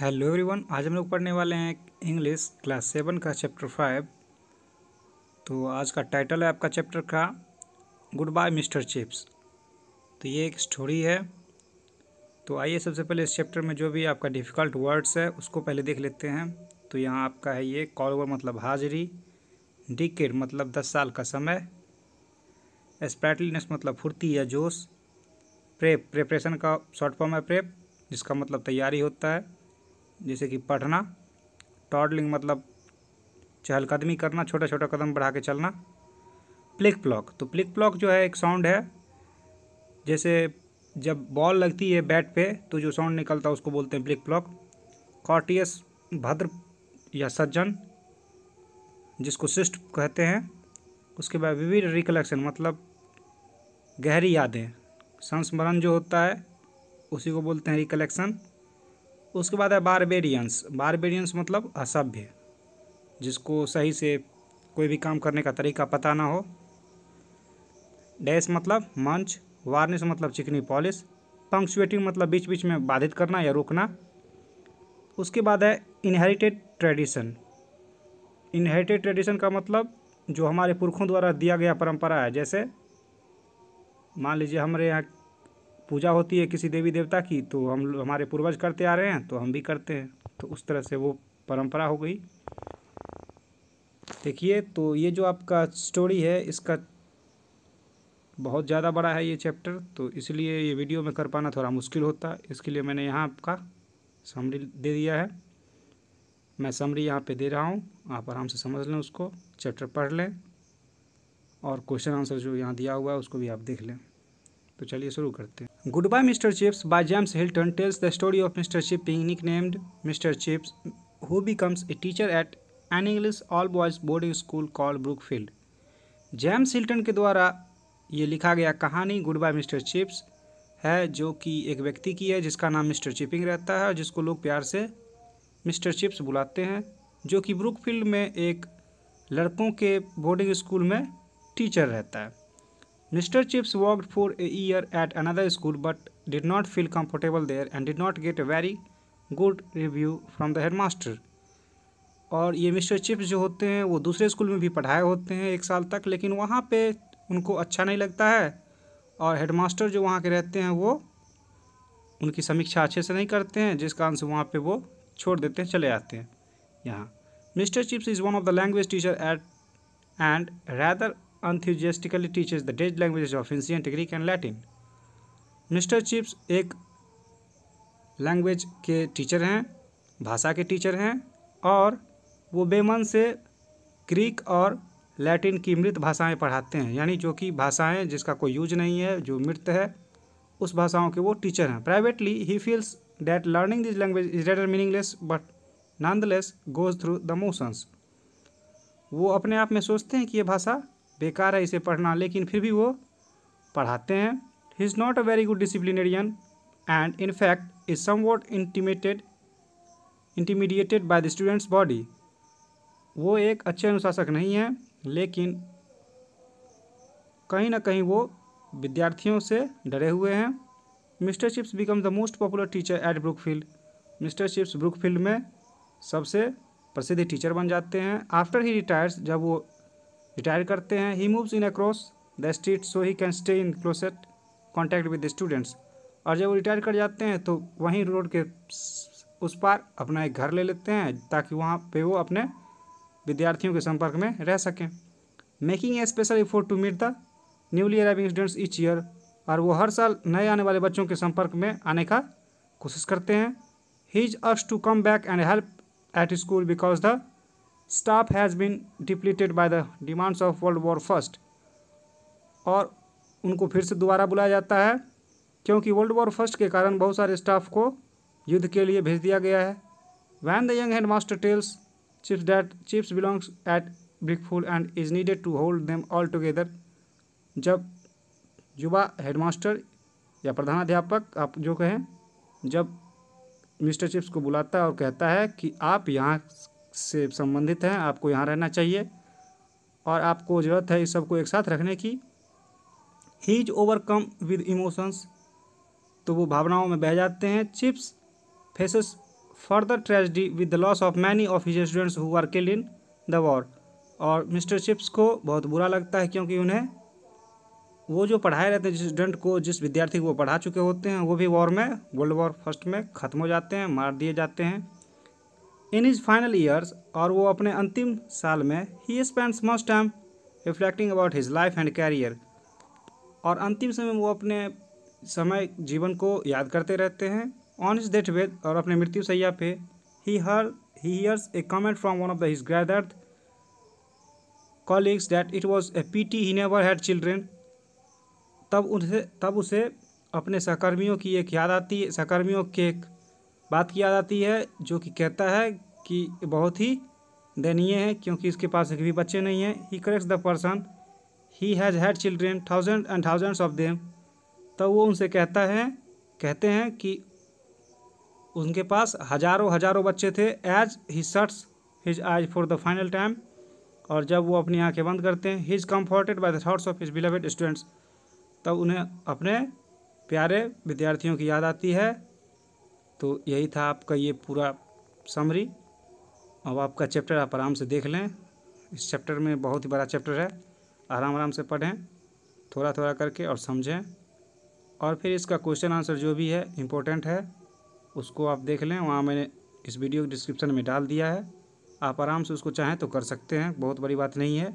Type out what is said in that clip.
Hello everyone, आज हम लोग पढ़ने वाले हैं इंग्लिश क्लास 7 का चैप्टर 5। तो आज का टाइटल है आपका चैप्टर का गुड बाय मिस्टर चिप्स। तो ये एक स्टोरी है। तो आइए सबसे पहले इस चैप्टर में जो भी आपका डिफ़िकल्ट वर्ड्स है उसको पहले देख लेते हैं। तो यहाँ आपका है ये कॉल ओवर मतलब हाजिरी, डिकेड मतलब 10 साल का समय, स्प्रैटलीनेस मतलब फुर्ती या जोश, प्रेपरेशन का शॉर्ट फॉर्म है प्रेप जिसका मतलब तैयारी होता है जैसे कि पढ़ना, टॉडलिंग मतलब चहलकदमी करना, छोटा छोटा कदम बढ़ा के चलना, प्लिक प्लॉक। तो प्लिक प्लॉक जो है एक साउंड है, जैसे जब बॉल लगती है बैट पे तो जो साउंड निकलता है उसको बोलते हैं प्लिक प्लॉक। कॉर्टियस भद्र या सज्जन जिसको शिष्ट कहते हैं। उसके बाद विविड रिकलेक्शन मतलब गहरी यादें, संस्मरण जो होता है उसी को बोलते हैं रिकलेक्शन। उसके बाद है बारबेरियंस। बारबेरियंस मतलब असभ्य, जिसको सही से कोई भी काम करने का तरीका पता ना हो। डैश मतलब मंच, वार्निश मतलब चिकनी पॉलिश, पंक्चुएटिंग मतलब बीच बीच में बाधित करना या रोकना। उसके बाद है इनहेरिटेड ट्रेडिशन। इनहेरिटेड ट्रेडिशन का मतलब जो हमारे पुरखों द्वारा दिया गया परंपरा है। जैसे मान लीजिए हमारे यहाँ पूजा होती है किसी देवी देवता की, तो हमारे पूर्वज करते आ रहे हैं तो हम भी करते हैं, तो उस तरह से वो परंपरा हो गई। देखिए, तो ये जो आपका स्टोरी है इसका बहुत ज़्यादा बड़ा है ये चैप्टर, तो इसलिए ये वीडियो में कर पाना थोड़ा मुश्किल होता है। इसके लिए मैंने यहाँ आपका समरी दे दिया है। मैं समरी यहाँ पे दे रहा हूँ, आप आराम से समझ लें, उसको चैप्टर पढ़ लें और क्वेश्चन आंसर जो यहाँ दिया हुआ है उसको भी आप देख लें। तो चलिए शुरू करते हैं। Goodbye mister Chips by James Hilton tells the story of mister chip being nicknamed mister Chips who becomes a teacher at an English all boys boarding school called Brookfield. James Hilton के द्वारा ये लिखा गया कहानी good bye mister chips है, जो कि एक व्यक्ति की है जिसका नाम मिस्टर चिपिंग रहता है, जिसको लोग प्यार से मिस्टर चिप्स बुलाते हैं, जो कि ब्रुकफील्ड में एक लड़कों के बोर्डिंग स्कूल में टीचर रहता है। Mr. Chips worked for a year at another school but did not feel comfortable there and did not get a very good review from the headmaster। और ये मिस्टर चिप्स जो होते हैं वो दूसरे स्कूल में भी पढ़ाए होते हैं 1 साल तक, लेकिन वहाँ पे उनको अच्छा नहीं लगता है और हेडमास्टर जो वहाँ के रहते हैं वो उनकी समीक्षा अच्छे से नहीं करते हैं, जिस कारण से वहाँ पे वो छोड़ देते हैं, चले जाते हैं। यहाँ mister chips is one of the language teacher at and rather enthusiastically teaches the dead languages of ancient Greek and Latin। Mister chips एक लैंग्वेज के टीचर हैं, भाषा के टीचर हैं, और वो बेमन से ग्रीक और लैटिन की मृत भाषाएं पढ़ाते हैं, यानी जो कि भाषाएं जिसका कोई यूज नहीं है, जो मृत है, उस भाषाओं के वो टीचर हैं। Privately he feels that learning this language is rather meaningless but nonetheless goes through the motions. वो अपने आप में सोचते हैं कि ये भाषा बेकार है इसे पढ़ना, लेकिन फिर भी वो पढ़ाते हैं। He is not a very good disciplinarian and in fact is somewhat intimidated by the students body. वो एक अच्छे अनुशासक नहीं हैं, लेकिन कहीं ना कहीं वो विद्यार्थियों से डरे हुए हैं। Mister chips become the most popular teacher at Brookfield. Mister chips Brookfield में सबसे प्रसिद्ध टीचर बन जाते हैं। आफ्टर ही रिटायर्स, जब वो रिटायर करते हैं, he moves in across the street so he can stay in closet contact with the students. और जब वो रिटायर कर जाते हैं तो वहीं रोड के उस पार अपना एक घर ले लेते हैं ताकि वहाँ पे वो अपने विद्यार्थियों के संपर्क में रह सकें। Making a special effort to meet the newly arriving students each year. और वो हर साल नए आने वाले बच्चों के संपर्क में आने का कोशिश करते हैं। He is asked to come back and help at school because the staff has been depleted by the demands of World War First। और उनको फिर से दोबारा बुलाया जाता है क्योंकि वर्ल्ड वॉर फर्स्ट के कारण बहुत सारे स्टाफ को युद्ध के लिए भेज दिया गया है। When the young headmaster tells Chips that Chips belongs at Brickfield and is needed to hold them all together। जब युवा हेडमास्टर या प्रधानाध्यापक आप जो कहें, जब मिस्टर चिप्स को बुलाता है और कहता है कि आप यहाँ से संबंधित हैं, आपको यहाँ रहना चाहिए और आपको ज़रूरत है इस सबको एक साथ रखने की। He is overcome with emotions, तो वो भावनाओं में बह जाते हैं। Chips faces further tragedy with the loss of many of his students who are killed in the war. और मिस्टर चिप्स को बहुत बुरा लगता है क्योंकि उन्हें वो जो पढ़ाए रहते हैं, जिस स्टूडेंट को, जिस विद्यार्थी को वो पढ़ा चुके होते हैं, वो भी वॉर में, वर्ल्ड वॉर फर्स्ट में ख़त्म हो जाते हैं, मार दिए जाते हैं। इन हिज फाइनल ईयर्स, और वो अपने अंतिम साल में, he spends much time reflecting about his life and career. और अंतिम समय वो अपने समय जीवन को याद करते रहते हैं। ऑन हिज डेथ बेड, और अपने मृत्यु सैया पे, he hears A comment from one of the his greatest colleagues that it was a PT he never had children. तब उसे अपने सहकर्मियों की एक याद आती है, सहकर्मियों की एक बात की याद आती है, जो कि कहता है कि बहुत ही दयनीय है क्योंकि इसके पास एक भी बच्चे नहीं हैं। He corrects the person he has had children thousand and thousands of them. तब वो उनसे कहते हैं कि उनके पास हजारों हजारों बच्चे थे। As he shuts his eyes for the final time, और जब वो अपनी आंखें बंद करते हैं, he is comforted by the thoughts of his beloved students. तब उन्हें अपने प्यारे विद्यार्थियों की याद आती है। तो यही था आपका ये पूरा समरी। अब आपका चैप्टर आप आराम से देख लें। इस चैप्टर में बहुत ही बड़ा चैप्टर है, आराम से पढ़ें, थोड़ा थोड़ा करके, और समझें। और फिर इसका क्वेश्चन आंसर जो भी है इम्पोर्टेंट है, उसको आप देख लें। वहाँ मैंने इस वीडियो के डिस्क्रिप्शन में डाल दिया है, आप आराम से उसको चाहें तो कर सकते हैं, बहुत बड़ी बात नहीं है।